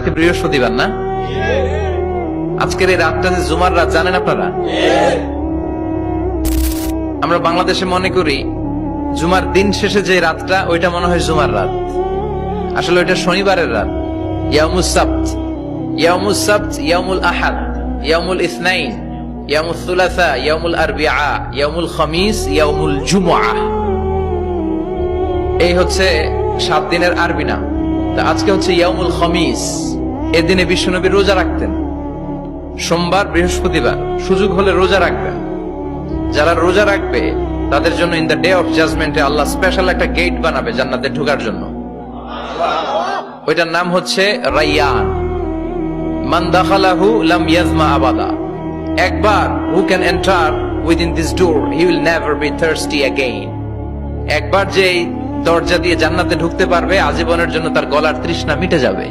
আজকে বৃহস্পতিবার না? আজকের এই রাতটা যে জুমার রাত জানেন আপনারা? আমরা বাংলাদেশে মনে করি জুমার দিন শেষে যে রাতটা ওইটা মনে হয় জুমার রাত, আসলে ওইটা শনিবারের রাত। ইয়াউমুস সাবত, ইয়াউমুস সাবত, ইয়াউমুল আহাদ, ইয়াউমুল ইসনাইন, ইয়াউমুল সুলাসা, ইয়াউমুল আরবিআ, ইয়াউমুল খামিস, ইয়াউমুল জুমআহ। এই হচ্ছে 7 দিনের আরবি নাম। তা আজকে হচ্ছে ইয়াউমুল খামিস। এদিনে বিশ্বনবী রোজা রাখতেন, সোমবার বৃহস্পতিবার সুযোগ হলে রোজা রাখবেন। যারা রোজা রাখবে তাদের জন্য ইন দ্য ডে অফ জাজমেন্টে আল্লাহ স্পেশাল একটা গেট বানাবে জান্নাতে ঢোকার জন্য। ওইটার নাম হচ্ছে রাইয়ান। মান দাখালাহু লাম ইয়াজমা আবাদা। একবার who can enter within this door he will never be thirsty again. একবার যে দরজা দিয়ে জান্নাতে ঢুকতে পারবে আজীবনের জন্য তার গলার তৃষ্ণা মিটে যাবে।